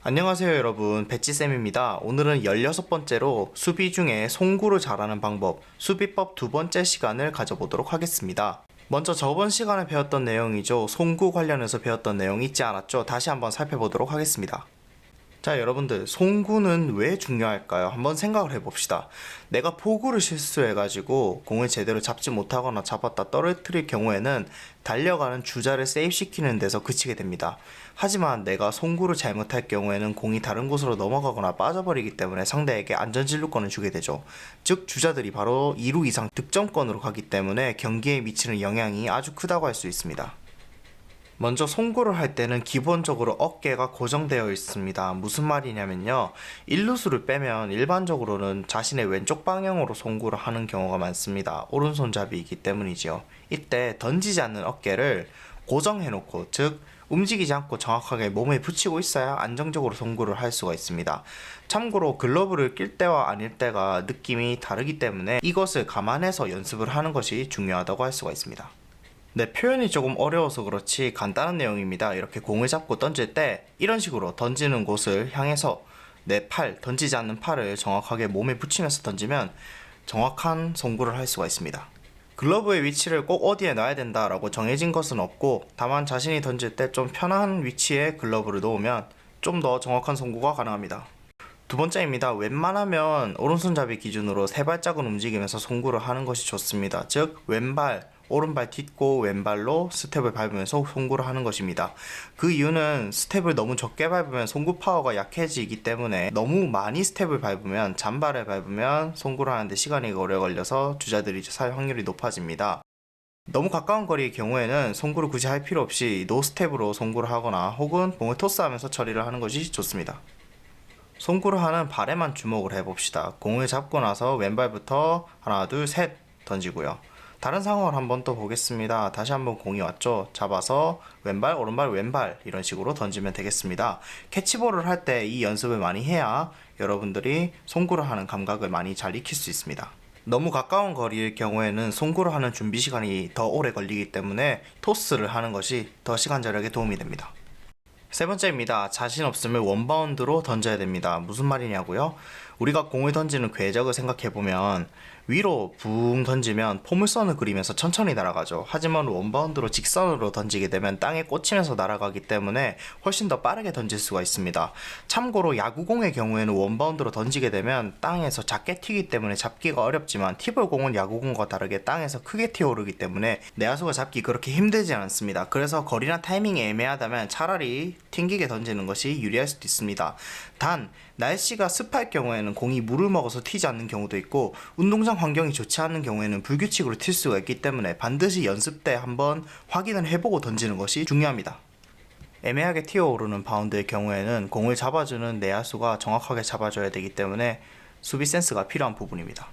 안녕하세요 여러분, 배치쌤입니다. 오늘은 16번째로 수비 중에 송구를 잘하는 방법, 수비법 두 번째 시간을 가져보도록 하겠습니다. 먼저 저번 시간에 배웠던 내용이죠. 송구 관련해서 배웠던 내용이 있지 않았죠? 다시 한번 살펴보도록 하겠습니다. 자, 여러분들, 송구는 왜 중요할까요? 한번 생각을 해봅시다. 내가 포구를 실수해가지고 공을 제대로 잡지 못하거나 잡았다 떨어뜨릴 경우에는 달려가는 주자를 세이브시키는 데서 그치게 됩니다. 하지만 내가 송구를 잘못할 경우에는 공이 다른 곳으로 넘어가거나 빠져버리기 때문에 상대에게 안전진루권을 주게 되죠. 즉 주자들이 바로 2루 이상 득점권으로 가기 때문에 경기에 미치는 영향이 아주 크다고 할 수 있습니다. 먼저 송구를 할 때는 기본적으로 어깨가 고정되어 있습니다. 무슨 말이냐면요, 일루수를 빼면 일반적으로는 자신의 왼쪽 방향으로 송구를 하는 경우가 많습니다. 오른손잡이이기 때문이지요. 이때 던지지 않는 어깨를 고정해 놓고, 즉 움직이지 않고 정확하게 몸에 붙이고 있어야 안정적으로 송구를 할 수가 있습니다. 참고로 글러브를 낄 때와 아닐 때가 느낌이 다르기 때문에 이것을 감안해서 연습을 하는 것이 중요하다고 할 수가 있습니다. 네, 표현이 조금 어려워서 그렇지 간단한 내용입니다. 이렇게 공을 잡고 던질 때 이런 식으로 던지는 곳을 향해서 내 팔, 던지지 않는 팔을 정확하게 몸에 붙이면서 던지면 정확한 송구를 할 수가 있습니다. 글러브의 위치를 꼭 어디에 놔야 된다라고 정해진 것은 없고, 다만 자신이 던질 때 좀 편한 위치에 글러브를 놓으면 좀 더 정확한 송구가 가능합니다. 두 번째입니다. 웬만하면 오른손잡이 기준으로 세 발짝은 움직이면서 송구를 하는 것이 좋습니다. 즉 왼발, 오른발 딛고 왼발로 스텝을 밟으면서 송구를 하는 것입니다. 그 이유는 스텝을 너무 적게 밟으면 송구 파워가 약해지기 때문에 너무 많이 스텝을 밟으면, 잔발을 밟으면 송구를 하는데 시간이 오래 걸려서 주자들이 살 확률이 높아집니다. 너무 가까운 거리의 경우에는 송구를 굳이 할 필요 없이 노스텝으로 송구를 하거나 혹은 공을 토스하면서 처리를 하는 것이 좋습니다. 송구를 하는 발에만 주목을 해봅시다. 공을 잡고 나서 왼발부터 하나 둘 셋 던지고요. 다른 상황을 한번 또 보겠습니다. 다시 한번 공이 왔죠. 잡아서 왼발 오른발 왼발 이런 식으로 던지면 되겠습니다. 캐치볼을 할 때 이 연습을 많이 해야 여러분들이 송구를 하는 감각을 많이 잘 익힐 수 있습니다. 너무 가까운 거리일 경우에는 송구를 하는 준비 시간이 더 오래 걸리기 때문에 토스를 하는 것이 더 시간 절약에 도움이 됩니다. 세 번째입니다. 자신 없으면 원바운드로 던져야 됩니다. 무슨 말이냐고요? 우리가 공을 던지는 궤적을 생각해보면 위로 붕 던지면 포물선을 그리면서 천천히 날아가죠. 하지만 원바운드로 직선으로 던지게 되면 땅에 꽂히면서 날아가기 때문에 훨씬 더 빠르게 던질 수가 있습니다. 참고로 야구공의 경우에는 원바운드로 던지게 되면 땅에서 작게 튀기 때문에 잡기가 어렵지만 티볼공은 야구공과 다르게 땅에서 크게 튀어오르기 때문에 내야수가 잡기 그렇게 힘들지 않습니다. 그래서 거리나 타이밍이 애매하다면 차라리 튕기게 던지는 것이 유리할 수도 있습니다. 단 날씨가 습할 경우에는 공이 물을 먹어서 튀지 않는 경우도 있고, 운동장 환경이 좋지 않은 경우에는 불규칙으로 튈 수가 있기 때문에 반드시 연습 때 한번 확인을 해보고 던지는 것이 중요합니다. 애매하게 튀어오르는 바운드의 경우에는 공을 잡아주는 내야수가 정확하게 잡아줘야 되기 때문에 수비 센스가 필요한 부분입니다.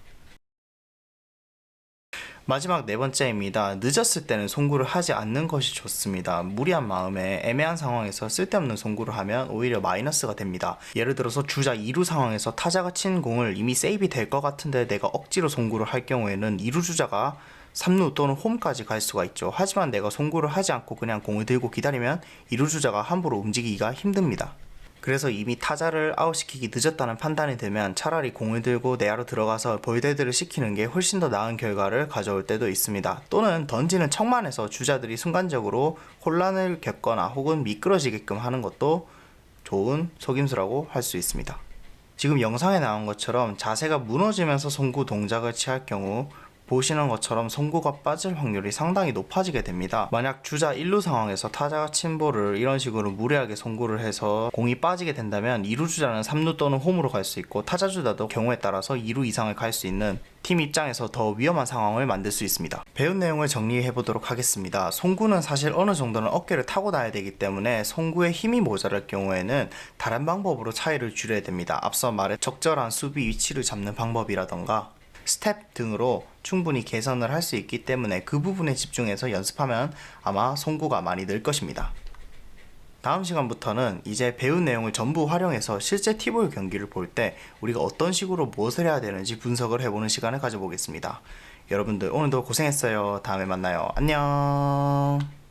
마지막 네 번째입니다. 늦었을 때는 송구를 하지 않는 것이 좋습니다. 무리한 마음에 애매한 상황에서 쓸데없는 송구를 하면 오히려 마이너스가 됩니다. 예를 들어서 주자 2루 상황에서 타자가 친 공을 이미 세이브 될 것 같은데 내가 억지로 송구를 할 경우에는 2루 주자가 3루 또는 홈까지 갈 수가 있죠. 하지만 내가 송구를 하지 않고 그냥 공을 들고 기다리면 2루 주자가 함부로 움직이기가 힘듭니다. 그래서 이미 타자를 아웃시키기 늦었다는 판단이 들면 차라리 공을 들고 내야로 들어가서 볼데드를 시키는 게 훨씬 더 나은 결과를 가져올 때도 있습니다. 또는 던지는 척만 해서 주자들이 순간적으로 혼란을 겪거나 혹은 미끄러지게끔 하는 것도 좋은 속임수라고 할 수 있습니다. 지금 영상에 나온 것처럼 자세가 무너지면서 송구 동작을 취할 경우 보시는 것처럼 송구가 빠질 확률이 상당히 높아지게 됩니다. 만약 주자 1루 상황에서 타자가 친 볼을 이런 식으로 무리하게 송구를 해서 공이 빠지게 된다면 2루 주자는 3루 또는 홈으로 갈 수 있고, 타자 주자도 경우에 따라서 2루 이상을 갈 수 있는 팀 입장에서 더 위험한 상황을 만들 수 있습니다. 배운 내용을 정리해 보도록 하겠습니다. 송구는 사실 어느 정도는 어깨를 타고 나야 되기 때문에 송구에 힘이 모자랄 경우에는 다른 방법으로 차이를 줄여야 됩니다. 앞서 말해 적절한 수비 위치를 잡는 방법이라던가 스텝 등으로 충분히 개선을 할 수 있기 때문에 그 부분에 집중해서 연습하면 아마 송구가 많이 늘 것입니다. 다음 시간부터는 이제 배운 내용을 전부 활용해서 실제 티볼 경기를 볼 때 우리가 어떤 식으로 무엇을 해야 되는지 분석을 해보는 시간을 가져보겠습니다. 여러분들 오늘도 고생했어요. 다음에 만나요. 안녕.